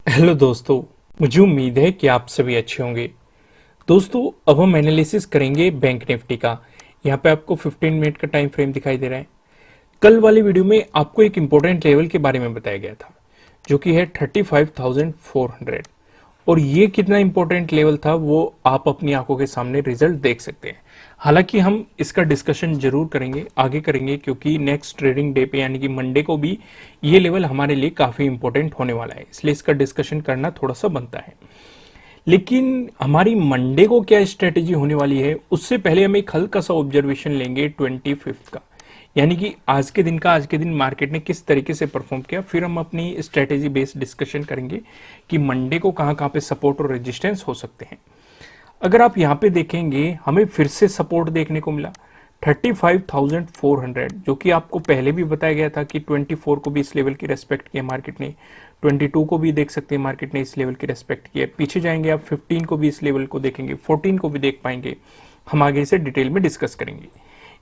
Hello दोस्तों। मुझे उम्मीद है कि आप सभी अच्छे होंगे। दोस्तों, अब हम एनालिसिस करेंगे बैंक निफ्टी का। यहाँ पे आपको 15 मिनट का टाइम फ्रेम दिखाई दे रहा है। कल वाली वीडियो में आपको एक इंपॉर्टेंट लेवल के बारे में बताया गया था, जो कि है 35,400। और ये कितना इंपॉर्टेंट लेवल था वो आप अपनी आंखों के सामने रिजल्ट देख सकते हैं। हालांकि हम इसका डिस्कशन जरूर करेंगे, आगे करेंगे, क्योंकि नेक्स्ट ट्रेडिंग डे पे यानी कि मंडे को भी ये लेवल हमारे लिए काफी इंपॉर्टेंट होने वाला है, इसलिए इसका डिस्कशन करना थोड़ा सा बनता है। लेकिन हमारी मंडे को क्या स्ट्रेटेजी होने वाली है, उससे पहले हम एक हल्का सा ऑब्जर्वेशन लेंगे 25 का, यानी कि आज के दिन का। आज के दिन मार्केट ने किस तरीके से परफॉर्म किया, फिर हम अपनी स्ट्रेटेजी बेस्ड डिस्कशन करेंगे कि मंडे को कहां कहां पे सपोर्ट और रेजिस्टेंस हो सकते हैं। अगर आप यहां पे देखेंगे, हमें फिर से सपोर्ट देखने को मिला 35,400, जो कि आपको पहले भी बताया गया था कि 24 को भी इस लेवल की रेस्पेक्ट किया मार्केट ने, 22 को भी देख सकते हैं मार्केट ने इस लेवल की रेस्पेक्ट किया। पीछे जाएंगे आप 15 को भी इस लेवल को देखेंगे, 14 को भी देख पाएंगे। हम आगे इसे डिटेल में डिस्कस करेंगे।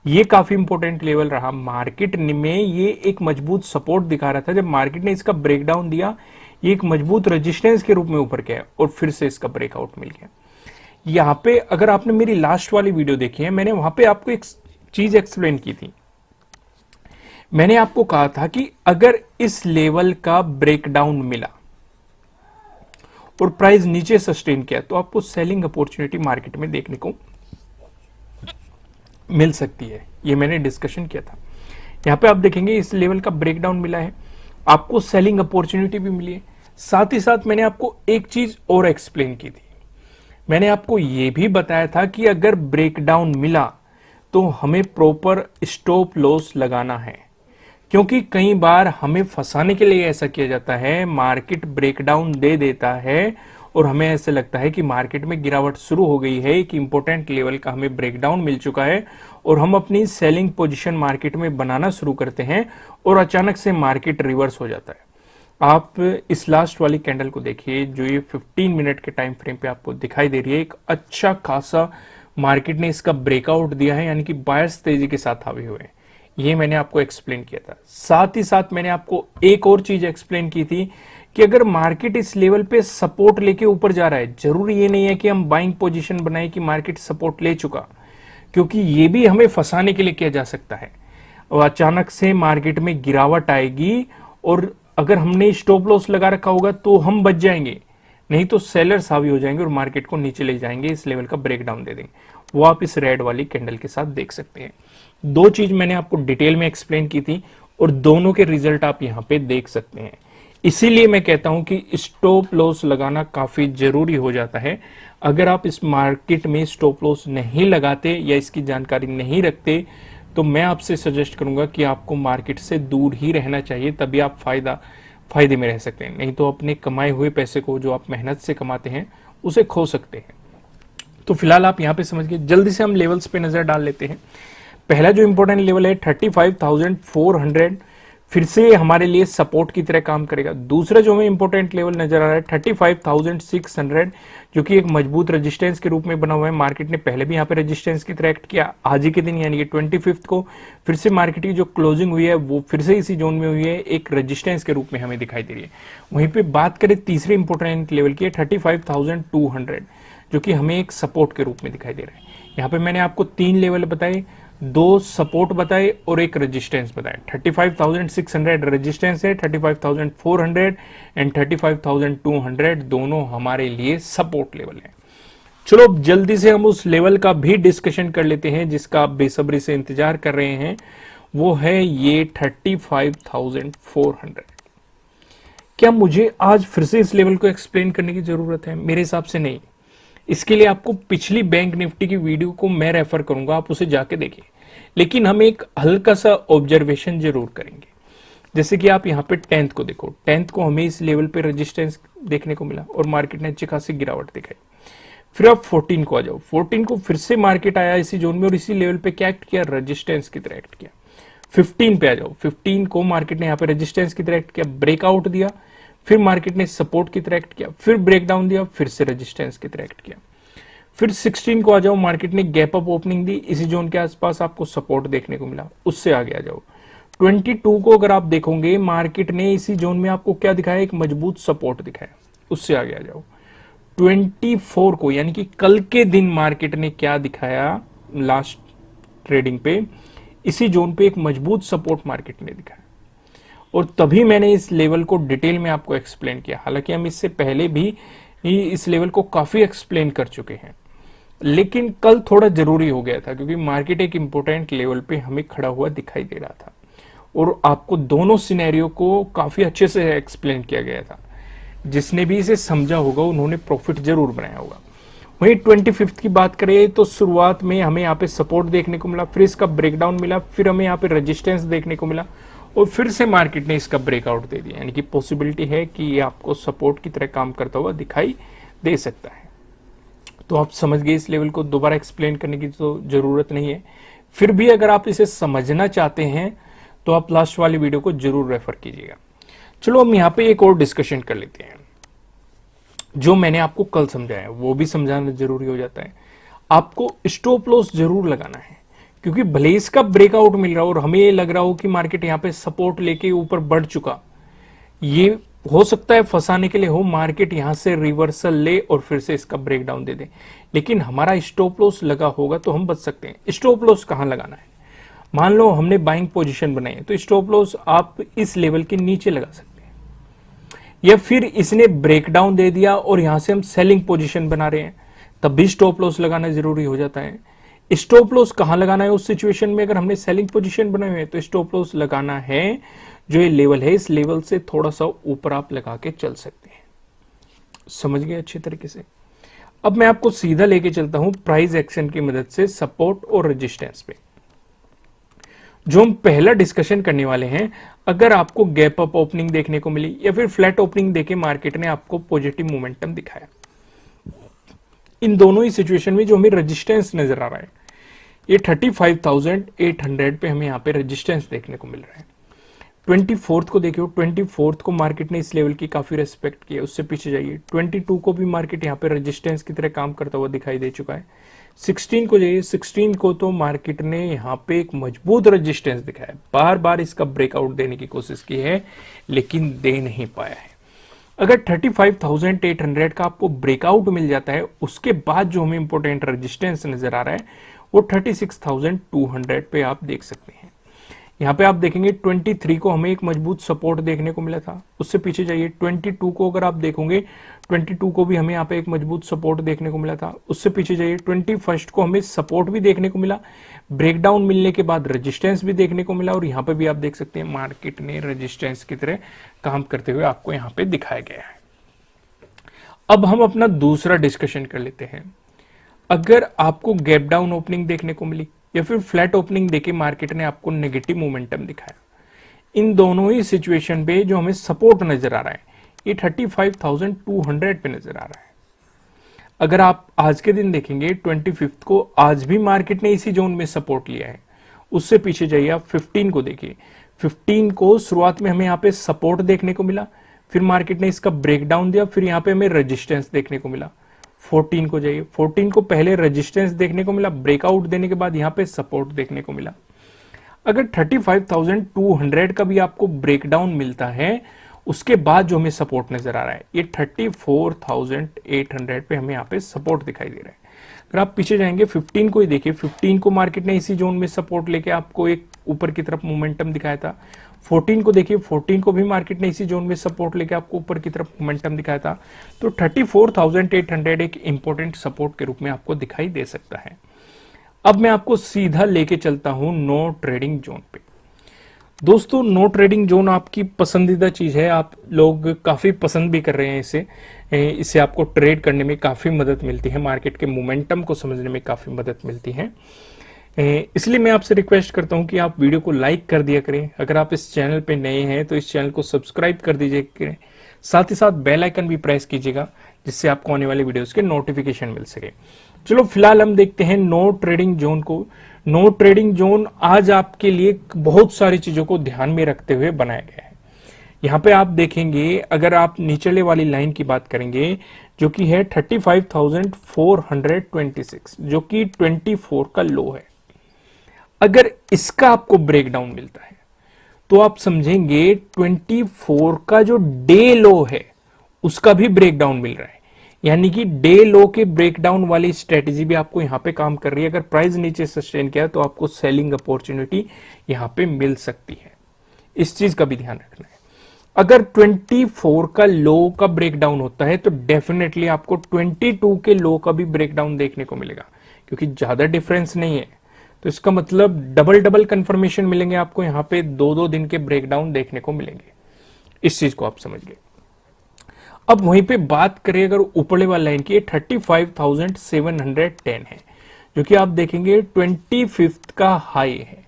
ये काफी इंपॉर्टेंट लेवल रहा मार्केट में। ये एक मजबूत सपोर्ट दिखा रहा था। जब मार्केट ने इसका ब्रेकडाउन दिया, ये एक मजबूत रेजिस्टेंस के रूप में ऊपर गया और फिर से इसका ब्रेकआउट मिल गया। यहाँ पे अगर आपने मेरी लास्ट वाली वीडियो देखी है, मैंने वहां पे आपको एक चीज एक्सप्लेन की थी। मैंने आपको कहा था कि अगर इस लेवल का ब्रेकडाउन मिला और प्राइस नीचे सस्टेन किया तो आपको सेलिंग अपॉर्चुनिटी मार्केट में देखने को मिल सकती है। ये मैंने डिस्कशन किया था। यहां पे आप देखेंगे इस लेवल का ब्रेकडाउन मिला है, आपको सेलिंग अपॉर्चुनिटी भी मिली है। साथ ही साथ मैंने आपको एक चीज और एक्सप्लेन की थी। मैंने आपको यह भी बताया था कि अगर ब्रेकडाउन मिला तो हमें प्रॉपर स्टॉप लॉस लगाना है, क्योंकि कई बार हमें फंसाने के लिए ऐसा किया जाता है। मार्केट ब्रेकडाउन दे देता है और हमें ऐसे लगता है कि मार्केट में गिरावट शुरू हो गई है, एक इंपॉर्टेंट लेवल का हमें ब्रेकडाउन मिल चुका है और हम अपनी सेलिंग पोजीशन मार्केट में बनाना शुरू करते हैं और अचानक से मार्केट रिवर्स हो जाता है। आप इस लास्ट वाली कैंडल को देखिए, जो ये 15 मिनट के टाइम फ्रेम पे आपको दिखाई दे रही है। एक अच्छा खासा मार्केट ने इसका ब्रेकआउट दिया है, यानी कि बायर्स तेजी के साथ आए हुए हैं। ये मैंने आपको एक्सप्लेन किया था। साथ ही साथ मैंने आपको एक और चीज एक्सप्लेन की थी कि अगर मार्केट इस लेवल पे सपोर्ट लेके ऊपर जा रहा है, जरूरी ये नहीं है कि हम बाइंग पोजीशन बनाए कि मार्केट सपोर्ट ले चुका, क्योंकि ये भी हमें फंसाने के लिए किया जा सकता है। और अचानक से मार्केट में गिरावट आएगी और अगर हमने स्टॉप लॉस लगा रखा होगा तो हम बच जाएंगे, नहीं तो सेलर्स हावी हो जाएंगे और मार्केट को नीचे ले जाएंगे, इस लेवल का ब्रेकडाउन दे देंगे। वो आप इस रेड वाली कैंडल के साथ देख सकते हैं। दो चीज मैंने आपको डिटेल में एक्सप्लेन की थी और दोनों के रिजल्ट आप यहां पे देख सकते हैं। इसीलिए मैं कहता हूं कि स्टॉप लॉस लगाना काफी जरूरी हो जाता है। अगर आप इस मार्केट में स्टॉप लॉस नहीं लगाते या इसकी जानकारी नहीं रखते तो मैं आपसे सजेस्ट करूंगा कि आपको मार्केट से दूर ही रहना चाहिए, तभी आप फायदे में रह सकते हैं। नहीं तो अपने कमाए हुए पैसे को, जो आप मेहनत से कमाते हैं, उसे खो सकते हैं। तो फिलहाल आप यहां पे समझ गए। जल्दी से हम लेवल्स पे नजर डाल लेते हैं। पहला जो इंपॉर्टेंट लेवल है 35,400, फिर से हमारे लिए सपोर्ट की तरह काम करेगा। दूसरा जो हमें इंपॉर्टेंट लेवल नजर आ रहा है 35,600, जो कि एक मजबूत रेजिस्टेंस के रूप में बना हुआ है। मार्केट ने पहले भी यहाँ पे रेजिस्टेंस की तरह एक्ट किया। आज ही के दिन यानी कि 25 को फिर से मार्केट की जो क्लोजिंग हुई है वो फिर से इसी जोन में हुई है, एक रेजिस्टेंस के रूप में हमें दिखाई दे रही है। वहीं पे बात करें तीसरे इंपॉर्टेंट लेवल की 35,200, जो कि हमें एक सपोर्ट के रूप में दिखाई दे रहा है। यहाँ पे मैंने आपको 3 लेवल बताए, 2 सपोर्ट बताए और एक रेजिस्टेंस बताए। 35,600 रेजिस्टेंस है, 35,400 एंड 35,200 दोनों हमारे लिए सपोर्ट लेवल है। चलो अब जल्दी से हम उस लेवल का भी डिस्कशन कर लेते हैं जिसका आप बेसब्री से इंतजार कर रहे हैं। वो है ये 35,400। क्या मुझे आज फिर से इस लेवल को एक्सप्लेन करने की जरूरत है? मेरे हिसाब से नहीं। इसके लिए आपको पिछली बैंक निफ्टी की वीडियो को मैं रेफर करूंगा, आप उसे जाके देखिए। लेकिन हम एक हल्का सा ऑब्जर्वेशन जरूर करेंगे। जैसे कि आप यहाँ पे 10th को देखो, 10th को हमें इस लेवल पे रेजिस्टेंस देखने को मिला और मार्केट ने अच्छी खासी गिरावट दिखाई। फिर आप 14 को आ जाओ, 14 को फिर से मार्केट आया इसी जोन में और इसी लेवल पे क्या एक्ट किया, रेजिस्टेंस की तरह एक्ट किया। 15 पे आ जाओ, 15 को मार्केट ने यहाँ पे रेजिस्टेंस की तरह एक्ट किया, ब्रेकआउट दिया, फिर मार्केट ने सपोर्ट की तरह एक्ट किया, फिर ब्रेकडाउन दिया, फिर से रेजिस्टेंस की तरह एक्ट किया। फिर 16 को आ जाओ, मार्केट ने गैप अप ओपनिंग दी, इसी जोन के आसपास आपको सपोर्ट देखने को मिला, उससे आगे आ जाओ। 22 को अगर आप देखोगे, मार्केट ने इसी जोन में आपको क्या दिखाया, एक मजबूत सपोर्ट दिखाया। उससे आगे आ जाओ। 24 को यानी कि कल के दिन मार्केट ने क्या दिखाया, लास्ट ट्रेडिंग पे इसी जोन पे एक मजबूत सपोर्ट मार्केट ने दिखाया, और तभी मैंने इस लेवल को डिटेल में आपको एक्सप्लेन किया। हालांकि हम इससे पहले भी इस लेवल को काफी एक्सप्लेन कर चुके हैं, लेकिन कल थोड़ा जरूरी हो गया था क्योंकि मार्केट एक इंपॉर्टेंट लेवल पे हमें खड़ा हुआ दिखाई दे रहा था और आपको दोनों सिनेरियो को काफी अच्छे से एक्सप्लेन किया गया था। जिसने भी इसे समझा होगा उन्होंने प्रॉफिट जरूर बनाया होगा। वहीं 25 की बात करें तो शुरुआत में हमें यहाँ पे सपोर्ट देखने को मिला, फिर इसका ब्रेकडाउन मिला, फिर हमें यहाँ पे रेजिस्टेंस देखने को मिला और फिर से मार्केट ने इसका ब्रेकआउट दे दिया। यानी कि पॉसिबिलिटी है कि ये आपको सपोर्ट की तरह काम करता हुआ दिखाई दे सकता है। तो आप समझ गए, इस लेवल को दोबारा एक्सप्लेन करने की तो जरूरत नहीं है। फिर भी अगर आप इसे समझना चाहते हैं तो आप लास्ट वाली वीडियो को जरूर रेफर कीजिएगा। चलो हम यहाँ पे एक और डिस्कशन कर लेते हैं। जो मैंने आपको कल समझाया वो भी समझाना जरूरी हो जाता है। आपको स्टॉप लॉस जरूर लगाना है, क्योंकि भले इसका ब्रेकआउट मिल रहा हो और हमें ये लग रहा हो कि मार्केट यहाँ पे सपोर्ट लेके ऊपर बढ़ चुका, ये हो सकता है फंसाने के लिए हो, मार्केट यहां से रिवर्सल ले और फिर से इसका ब्रेकडाउन दे दे, लेकिन हमारा स्टॉप लॉस लगा होगा तो हम बच सकते हैं। स्टॉप लॉस कहां लगाना है? मान लो हमने बाइंग पोजीशन बनाई है तो स्टॉप लॉस आप इस लेवल के नीचे लगा सकते हैं, या फिर इसने ब्रेकडाउन दे दिया और यहां से हम सेलिंग पोजीशन बना रहे हैं तब भी स्टॉप लॉस लगाना जरूरी हो जाता है। स्टॉप लॉस कहां लगाना है उस सिचुएशन में? अगर हमने सेलिंग पोजीशन बनाई हुई है तो स्टॉप लॉस लगाना है जो ये लेवल है, इस लेवल से थोड़ा सा ऊपर आप लगा के चल सकते हैं। समझ गए अच्छे तरीके से? अब मैं आपको सीधा लेके चलता हूं प्राइस एक्शन की मदद से सपोर्ट और रेजिस्टेंस पे। जो हम पहला डिस्कशन करने वाले हैं, अगर आपको गैप अप ओपनिंग देखने को मिली या फिर फ्लैट ओपनिंग देके मार्केट ने आपको पॉजिटिव मोमेंटम दिखाया, इन दोनों ही सिचुएशन में जो हमें रेजिस्टेंस नजर आ रहा है, ये 35,800 पे हमें यहाँ पे रेजिस्टेंस देखने को मिल रहा है। 24 को देखिए, 24 को मार्केट ने इस लेवल की काफी रेस्पेक्ट की है, उससे पीछे जाइए। 22 को भी मार्केट यहाँ पे रेजिस्टेंस की तरह काम करता हुआ दिखाई दे चुका है। 16 को जाइए, 16 को तो मार्केट ने यहाँ पे एक मजबूत रेजिस्टेंस दिखाया है, बार बार इसका ब्रेकआउट देने की कोशिश की है लेकिन दे नहीं पाया है। अगर 35,800 का आपको ब्रेकआउट मिल जाता है, उसके बाद जो हमें इंपॉर्टेंट रेजिस्टेंस नजर आ रहा है वो 36,200 पे आप देख सकते हैं। यहाँ पे आप देखेंगे 23 को हमें एक मजबूत सपोर्ट देखने को मिला था, उससे पीछे जाइए। 22 को अगर आप देखोगे, 22 को भी हमें यहाँ पे एक मजबूत सपोर्ट देखने को मिला था, उससे पीछे जाइए। 21 को हमें सपोर्ट भी देखने को मिला, ब्रेकडाउन मिलने के बाद रेजिस्टेंस भी देखने को मिला, और यहाँ पे भी आप देख सकते हैं मार्केट ने रेजिस्टेंस की तरह काम करते हुए आपको यहाँ पे दिखाया गया है। अब हम अपना दूसरा डिस्कशन कर लेते हैं। अगर आपको गैप डाउन ओपनिंग देखने को मिली या फिर फ्लैट ओपनिंग देके मार्केट ने आपको नेगेटिव मोमेंटम दिखाया, इन दोनों ही सिचुएशन पे जो हमें सपोर्ट नजर आ रहा है ये 35,200 पे नजर आ रहा है। अगर आप आज के दिन देखेंगे 25 को, आज भी मार्केट ने इसी जोन में सपोर्ट लिया है। उससे पीछे जाइए आप 15 को देखिए। 15 को शुरुआत में हमें यहाँ पे सपोर्ट देखने को मिला, फिर मार्केट ने इसका ब्रेकडाउन दिया, फिर यहाँ पे हमें रेजिस्टेंस देखने को मिला। 14 को जाइए, 14 को पहले रेजिस्टेंस देखने को मिला, ब्रेकआउट देने के बाद यहाँ पे सपोर्ट देखने को मिला। अगर 35,200 का भी आपको ब्रेकडाउन मिलता है, उसके बाद जो हमें सपोर्ट नजर आ रहा है ये 34,800 पे हमें यहाँ पे सपोर्ट दिखाई दे रहा है। अगर आप पीछे जाएंगे 15 को ही देखिए, 15 को मार्केट ने इसी जोन में सपोर्ट लेके आपको एक ऊपर की तरफ मोमेंटम दिखाया था। 14 को देखिए, 14 को भी मार्केट ने इसी जोन में सपोर्ट लेके आपको ऊपर की तरफ मोमेंटम दिखाया था। तो 34,800 एक इंपॉर्टेंट सपोर्ट के रूप में आपको दिखाई दे सकता है। अब मैं आपको सीधा लेके चलता हूं नो ट्रेडिंग जोन पे। दोस्तों, नो ट्रेडिंग जोन आपकी पसंदीदा चीज है, आप लोग काफी पसंद भी कर रहे हैं इससे आपको ट्रेड करने में काफी मदद मिलती है, मार्केट के मोमेंटम को समझने में काफी मदद मिलती है। इसलिए मैं आपसे रिक्वेस्ट करता हूं कि आप वीडियो को लाइक कर दिया करें। अगर आप इस चैनल पे नए हैं तो इस चैनल को सब्सक्राइब कर दीजिए करें, साथ ही साथ बेल आइकन भी प्रेस कीजिएगा जिससे आपको आने वाले वीडियोस के नोटिफिकेशन मिल सके। चलो फिलहाल हम देखते हैं नो ट्रेडिंग जोन को। नो ट्रेडिंग जोन आज आपके लिए बहुत सारी चीजों को ध्यान में रखते हुए बनाया गया है। यहाँ पे आप देखेंगे, अगर आप नीचले वाली लाइन की बात करेंगे जो कि है 35,426, जो कि 24 का लो है, अगर इसका आपको ब्रेकडाउन मिलता है तो आप समझेंगे 24 का जो डे लो है उसका भी ब्रेकडाउन मिल रहा है। यानी कि डे लो के ब्रेकडाउन वाली स्ट्रेटेजी भी आपको यहां पे काम कर रही है। अगर प्राइस नीचे सस्टेन किया तो आपको सेलिंग अपॉर्चुनिटी यहां पे मिल सकती है, इस चीज का भी ध्यान रखना है। अगर 24 का लो का ब्रेकडाउन होता है तो डेफिनेटली आपको 22 के लो का भी ब्रेकडाउन देखने को मिलेगा, क्योंकि ज्यादा डिफरेंस नहीं है। तो इसका मतलब डबल डबल कंफर्मेशन मिलेंगे आपको, यहां पे 2-2 दिन के ब्रेकडाउन देखने को मिलेंगे। इस चीज को आप समझ गए। अब वहीं पे बात करें अगर ऊपरले वाला लाइन की, 35,710 है, जो कि आप देखेंगे 25th का हाई है।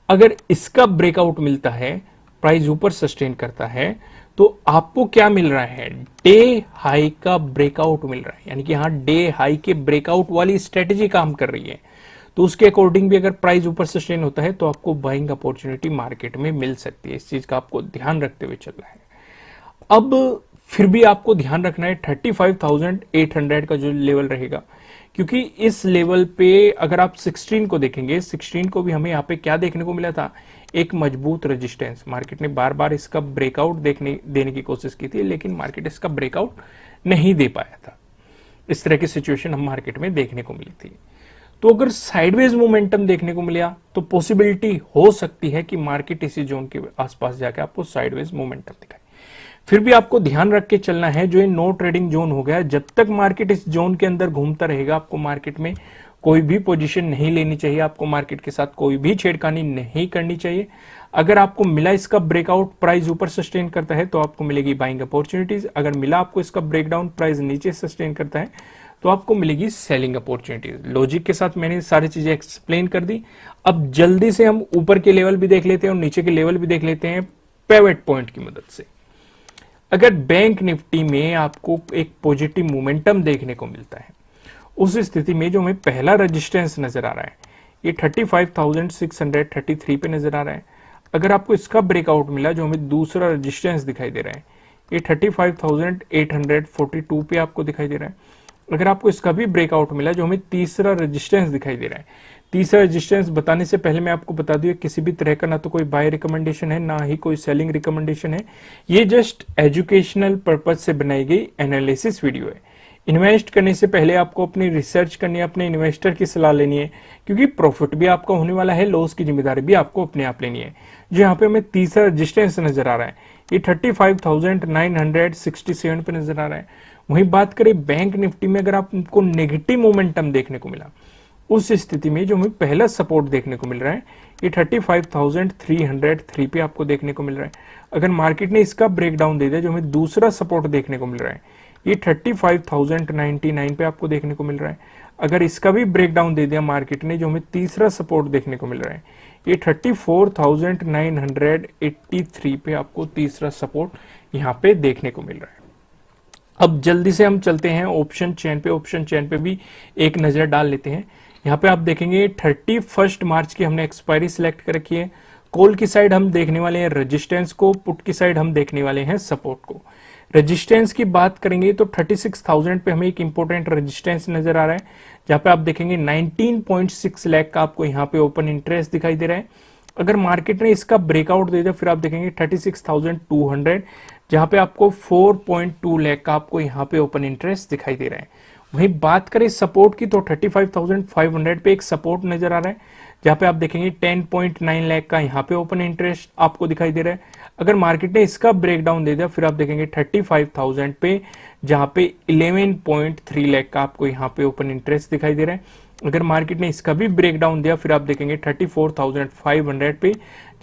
अगर इसका ब्रेकआउट मिलता है, प्राइस ऊपर सस्टेन करता है, तो आपको क्या मिल रहा है, डे हाई का ब्रेकआउट मिल रहा है। यानी कि यहां डे हाई के ब्रेकआउट वाली स्ट्रेटेजी काम कर रही है। तो उसके अकॉर्डिंग भी अगर प्राइस ऊपर सस्टेन होता है तो आपको बाइंग अपॉर्चुनिटी मार्केट में मिल सकती है। इस चीज का आपको ध्यान रखते हुए चलना है। अब फिर भी आपको ध्यान रखना है 35,800 का जो लेवल रहेगा, क्योंकि इस लेवल पे अगर आप 16 को देखेंगे, 16 को भी हमें यहाँ पे क्या देखने को मिला था, एक मजबूत रेजिस्टेंस। मार्केट ने बार बार इसका ब्रेकआउट देने की कोशिश की थी, लेकिन मार्केट इसका ब्रेकआउट नहीं दे पाया था। इस तरह की सिचुएशन हम मार्केट में देखने को मिली थी। तो अगर साइडवेज मोमेंटम देखने को मिला तो पॉसिबिलिटी हो सकती है कि मार्केट इसी जोन के आसपास जाके आपको साइडवेज मोमेंटम दिखाए। फिर भी आपको ध्यान रख के चलना है, जो ये नो ट्रेडिंग जोन हो गया, जब तक मार्केट इस जोन के अंदर घूमता रहेगा, आपको मार्केट में कोई भी पोजीशन नहीं लेनी चाहिए, आपको मार्केट के साथ कोई भी छेड़खानी नहीं करनी चाहिए। अगर आपको मिला इसका ब्रेकआउट, प्राइस ऊपर सस्टेन करता है तो आपको मिलेगी बाइंग अपॉर्चुनिटीज। अगर मिला आपको इसका ब्रेकडाउन, प्राइस नीचे सस्टेन करता है तो आपको मिलेगी सेलिंग अपॉर्चुनिटीज। लॉजिक के साथ मैंने सारी चीजें एक्सप्लेन कर दी। अब जल्दी से हम ऊपर के लेवल भी देख लेते हैं और नीचे के लेवल भी देख लेते हैं पिवट पॉइंट की मदद से। अगर बैंक निफ्टी में आपको एक पॉजिटिव मोमेंटम देखने को मिलता है, उस स्थिति में जो हमें पहला रेजिस्टेंस नजर आ रहा है ये 35,633 पे नजर आ रहा है। अगर आपको इसका ब्रेकआउट मिला, जो हमें दूसरा रेजिस्टेंस दिखाई दे रहा है, ये 35,842 पे आपको दिखाई दे रहा है। अगर आपको इसका भी ब्रेकआउट मिला, जो हमें तीसरा रेजिस्टेंस दिखाई दे रहा है। तीसरा रेजिस्टेंस बताने से पहले मैं आपको बता दूं, किसी भी तरह का ना तो कोई बाय रिकमेंडेशन है, ना ही कोई सेलिंग रिकमेंडेशन है। ये जस्ट एजुकेशनल पर्पज से बनाई गई एनालिसिस वीडियो है। इन्वेस्ट करने से पहले आपको अपनी रिसर्च करनी है, अपने इन्वेस्टर की सलाह लेनी है, क्योंकि प्रॉफिट भी आपका होने वाला है, लॉस की जिम्मेदारी भी आपको अपने आप लेनी है। जो यहाँ पे हमें तीसरा रेजिस्टेंस नजर आ रहा है, ये 35,967 पे नजर आ रहा है। वहीं बात करें बैंक निफ्टी में, अगर आपको नेगेटिव मोमेंटम देखने को मिला, उस स्थिति में जो हमें पहला सपोर्ट देखने को मिल रहा है, ये 35,303 पे आपको देखने को मिल रहा है। अगर मार्केट ने इसका ब्रेकडाउन दे दिया, जो हमें दूसरा सपोर्ट देखने को मिल रहा है, ये 35,099 पे आपको देखने को मिल रहा है। अगर इसका भी ब्रेकडाउन दे दिया मार्केट ने, जो हमें तीसरा सपोर्ट देखने को मिल रहा है, ये 34,983 पे आपको तीसरा सपोर्ट यहाँ पे देखने को मिल रहा है। अब जल्दी से हम चलते हैं ऑप्शन चेन पे। ऑप्शन चेन पे भी एक नजर डाल लेते हैं। यहाँ पे आप देखेंगे 31 मार्च की हमने एक्सपायरी सिलेक्ट कर रखी है। कॉल की साइड हम देखने वाले हैं रेजिस्टेंस को, पुट की साइड हम देखने वाले हैं सपोर्ट को। रेजिस्टेंस की बात करेंगे तो 36,000 पे हमें एक इंपॉर्टेंट रेजिस्टेंस नजर आ रहा है, जहां पे आप देखेंगे 19.6 लाख का आपको यहाँ पे ओपन इंटरेस्ट दिखाई दे रहा है। अगर मार्केट ने इसका ब्रेकआउट दे दिया, फिर आप देखेंगे 36,200, जहां पे आपको 4.2 लाख का आपको यहाँ पे ओपन इंटरेस्ट दिखाई दे रहा है। वहीं बात करें सपोर्ट की तो 35,500 पे एक सपोर्ट नजर आ रहा है, जहां पे आप देखेंगे 10.9 लाख का यहाँ पे ओपन इंटरेस्ट आपको दिखाई दे रहा है। अगर मार्केट ने इसका ब्रेकडाउन दे दिया, फिर आप देखेंगे 35,000 पे, जहां पे 11.3 लाख का आपको यहाँ पे ओपन इंटरेस्ट दिखाई दे रहा है। अगर मार्केट ने इसका भी ब्रेकडाउन दिया, फिर आप देखेंगे 34,500 पे,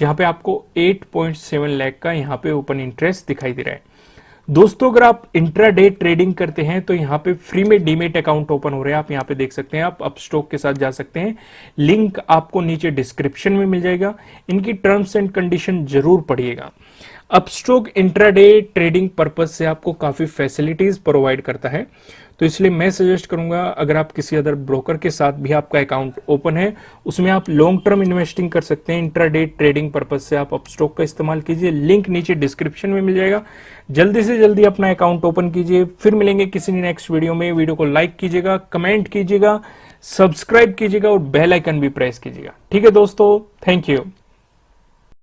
जहां पे आपको 8.7 लाख का यहाँ पे ओपन इंटरेस्ट दिखाई दे रहा है। दोस्तों, अगर आप इंट्राडे ट्रेडिंग करते हैं तो यहाँ पे फ्री में डीमेट अकाउंट ओपन हो रहे हैं, आप यहाँ पे देख सकते हैं। आप अपस्टॉक के साथ जा सकते हैं, लिंक आपको नीचे डिस्क्रिप्शन में मिल जाएगा। इनकी टर्म्स एंड कंडीशन जरूर पढ़िएगा। अपस्टॉक इंट्राडे ट्रेडिंग पर्पज से आपको काफी फैसिलिटीज प्रोवाइड करता है, तो इसलिए मैं सजेस्ट करूंगा, अगर आप किसी अदर ब्रोकर के साथ भी आपका अकाउंट ओपन है, उसमें आप लॉन्ग टर्म इन्वेस्टिंग कर सकते हैं। इंट्राडे ट्रेडिंग पर्पज से आप अपस्टॉक का इस्तेमाल कीजिए, लिंक नीचे डिस्क्रिप्शन में मिल जाएगा। जल्दी से जल्दी अपना अकाउंट ओपन कीजिए। फिर मिलेंगे किसी नेक्स्ट वीडियो में। वीडियो को लाइक कीजिएगा, कमेंट कीजिएगा, सब्सक्राइब कीजिएगा और बेल आइकन भी प्रेस कीजिएगा। ठीक है दोस्तों, थैंक यू।